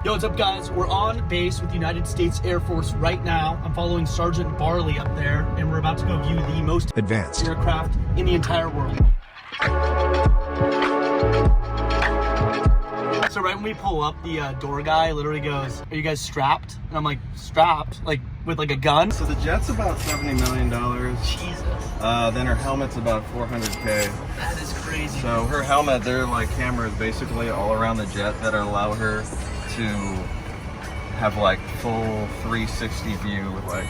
Yo, what's up, guys? We're on base with the United States Air Force right now. I'm following Sergeant Barley up there, and we're about to go view the most advanced aircraft in the entire world. So right when we pull up, the door guy literally goes, "Are you guys strapped?" And I'm like, "Strapped? Like with like a gun?" So the jet's about $70 million. Jesus. Then her helmet's about $400K. That is crazy. So her helmet, there are like cameras basically all around the jet that allow her to have like full 360 view with like,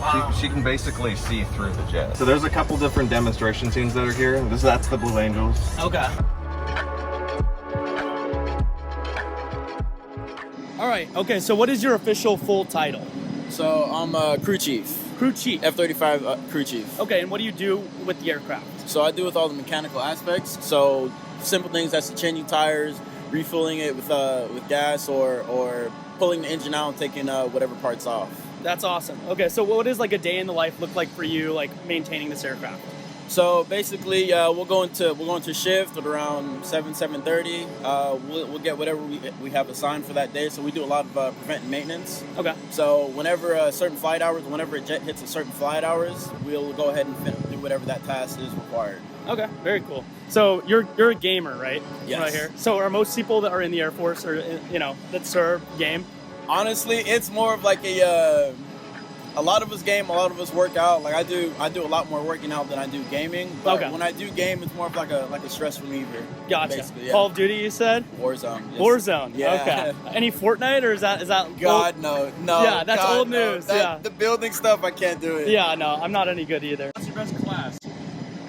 wow. she can basically see through the jet. So there's a couple different demonstration scenes that are here. That's the Blue Angels. Okay. All right. Okay. So what is your official full title? So I'm crew chief. Crew chief. F-35 crew chief. Okay. And what do you do with the aircraft? So I do with all the mechanical aspects. So simple things that's changing tires, refilling it with gas, or pulling the engine out and taking whatever parts off. That's awesome. Okay. So what does like a day in the life look like for you, like maintaining this aircraft? So basically, we'll go into shift at around 7:30. We'll get whatever we have assigned for that day. So we do a lot of preventive maintenance. Okay. So whenever a jet hits a certain flight hours, we'll go ahead and do whatever that task is required. Okay. Very cool. So you're a gamer, right? Yes. Right here. So are most people that are in the Air Force or that serve game? Honestly, it's more of like a lot of us game, a lot of us work out. Like I do a lot more working out than I do gaming. But when I do game, it's more of like a stress reliever. Gotcha. Yeah. Call of Duty, you said? Warzone. Yes. Warzone. Yeah. Okay. Any Fortnite or is that? God, no. Yeah, that's God, old no. news. Yeah. The building stuff, I can't do it. Yeah, no, I'm not any good either. What's your best class?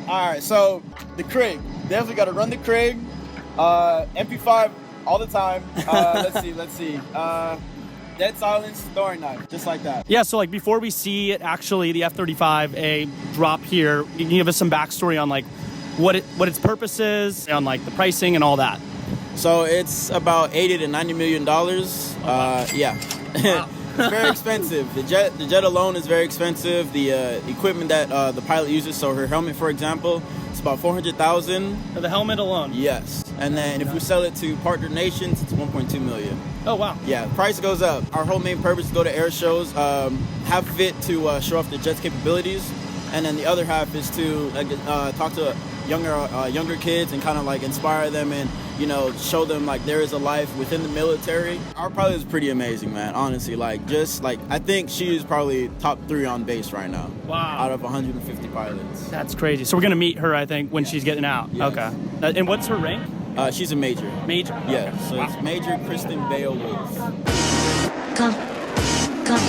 All right, so the Craig. Definitely got to run the Craig. MP5 all the time. Let's see. Dead silence, throwing knife, just like that. Yeah, so like before we see it actually, the F-35A drop here, you can give us some backstory on like what its purpose is, on like the pricing and all that. So it's about $80 to $90 million. Yeah. Wow. It's very expensive. The jet alone is very expensive. The equipment that the pilot uses, so her helmet, for example, it's about $400,000. For the helmet alone? Yes. And then if we sell it to partner nations, it's $1.2 million. Oh, wow. Yeah, price goes up. Our whole main purpose is to go to air shows, half of it to show off the jet's capabilities, and then the other half is to talk to younger kids and kind of like inspire them and show them like there is a life within the military. Our pilot is pretty amazing, man. Honestly, I think she is probably top 3 on base right now. Wow. Out of 150 pilots. That's crazy. So we're gonna meet her, I think, when she's getting out. Yes. Okay. And what's her rank? She's a major. Major. Yeah. Okay. So wow. it's Major Kristen Beowulf. Come, come,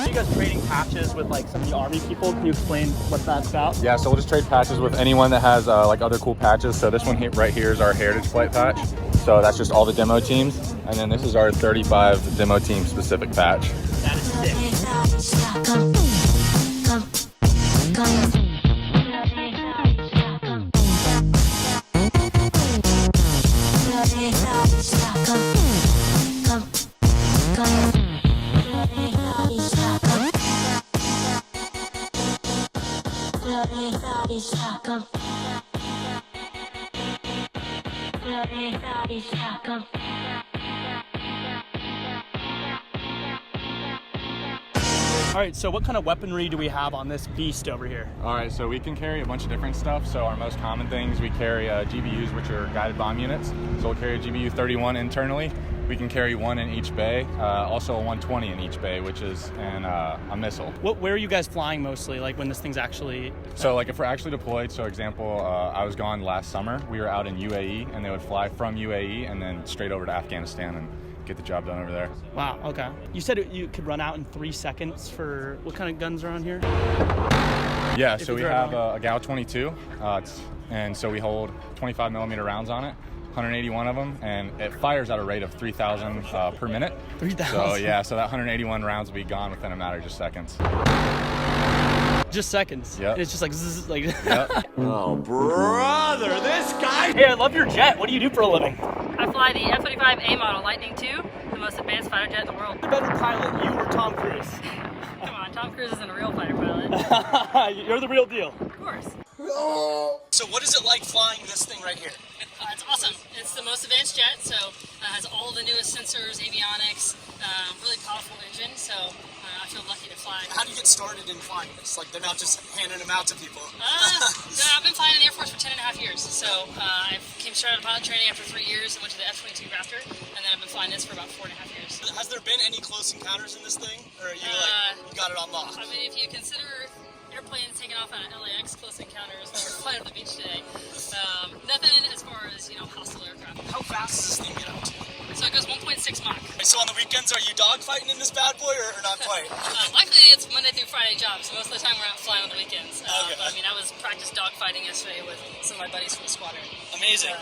You guys trading patches with like some of the Army people? Can you explain what that's about? Yeah, so we'll just trade patches with anyone that has like other cool patches. So this one right here is our Heritage Flight patch. So that's just all the demo teams. And then this is our 35 demo team specific patch. That is sick. All right, so what kind of weaponry do we have on this beast over here? All right, so we can carry a bunch of different stuff. So our most common things, we carry GBUs, which are guided bomb units. So we'll carry a GBU 31 internally. We can carry one in each bay, also a 120 in each bay, which is a missile. Where are you guys flying mostly, like when this thing's actually... So like if we're actually deployed, so example, I was gone last summer. We were out in UAE, and they would fly from UAE and then straight over to Afghanistan and get the job done over there. Wow, okay. You said you could run out in 3 seconds for... What kind of guns are on here? Yeah, so we have a GAU 22, and so we hold 25 millimeter rounds on it. 181 of them, and it fires at a rate of 3,000 per minute. 3,000. So yeah, so that 181 rounds will be gone within a matter of just seconds. Just seconds. Yep. It's just like zzz, like. Yep. Oh, brother, this guy! Hey, I love your jet. What do you do for a living? I fly the F-35-A model Lightning II, the most advanced fighter jet in the world. The better pilot, you or Tom Cruise? Come on, Tom Cruise isn't a real fighter pilot. You're the real deal. Of course. So what is it like flying this thing right here? It's awesome. It's the most advanced jet, so it has all the newest sensors, avionics, really powerful engine, so I feel lucky to fly. How do you get started in flying this? Like, they're not just handing them out to people. No, I've been flying in the Air Force for 10.5 years, so I came straight out of pilot training after 3 years and went to the F-22 Raptor, and then I've been flying this for about 4.5 years. Has there been any close encounters in this thing? Or are you you got it on lock? I mean, if you consider airplanes taking off on an LAX close encounters when we're flying on the beach today, nothing as far as, hostile aircraft. How fast does this thing get up to? So it goes 1.6 Mach. So on the weekends, are you dogfighting in this bad boy or not quite? Luckily, it's Monday through Friday job, so most of the time we're out flying on the weekends. Okay. But, I was practice dogfighting yesterday with some of my buddies from the squadron. Amazing.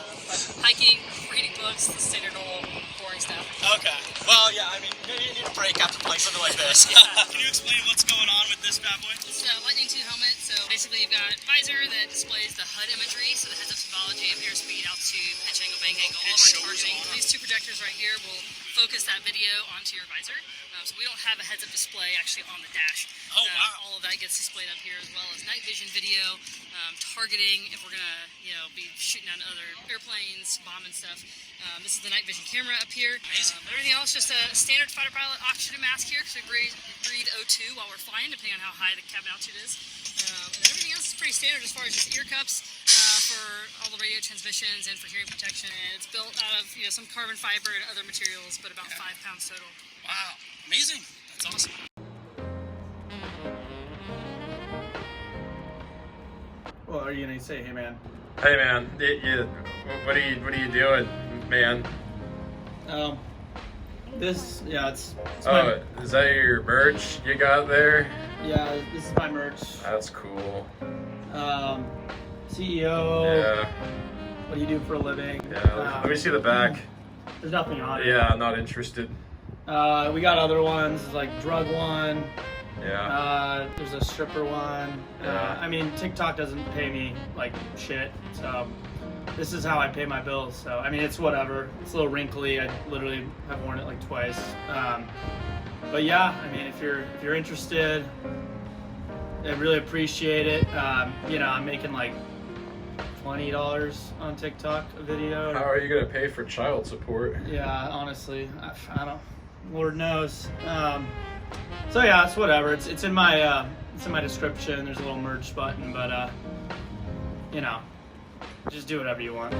Hiking, reading books, the standard normal boring stuff. Okay. Well, yeah, maybe you need a break after playing something like this. Yeah. Can you explain what's going on with this bad boy? It's a Lightning II helmet, so basically you've got a visor that displays the HUD imagery, so the heads-up symbology of airspeed, altitude, pitch angle, bank angle, all of our targeting. These two projectors right here will focus that video onto your visor, so we don't have a heads-up display actually on the dash. Oh, wow. All of that gets displayed up here, as well as night vision video, targeting if we're gonna be shooting at other airplanes, bombing stuff. This is the night vision camera up here. Everything else just a standard fighter pilot oxygen mask here, because we breathe O2 while we're flying, depending on how high the cabin altitude is. And then everything else is pretty standard as far as just ear cups for all the radio transmissions and for hearing protection. And it's built out of some carbon fiber and other materials, but about 5 pounds total. Wow. Amazing. That's awesome. Well, are you gonna say, hey man? Hey man, what are you doing, man? This, yeah, it's Oh, is that your merch you got there? yeah, this is my merch. That's cool. CEO. Yeah, What do you do for a living? yeah. Let me see the back. There's nothing on it. Yeah, I'm not interested. We got other ones like drug one. Yeah. There's a stripper one. Yeah. TikTok doesn't pay me like shit, so this is how I pay my bills. So it's whatever. It's a little wrinkly. I literally have worn it like twice. But yeah, if you're interested, I really appreciate it. I'm making like $20 on TikTok a video. How are you gonna pay for child support? Yeah, honestly, I don't. Lord knows. So yeah, it's whatever. It's in my description. There's a little merch button, but just do whatever you want.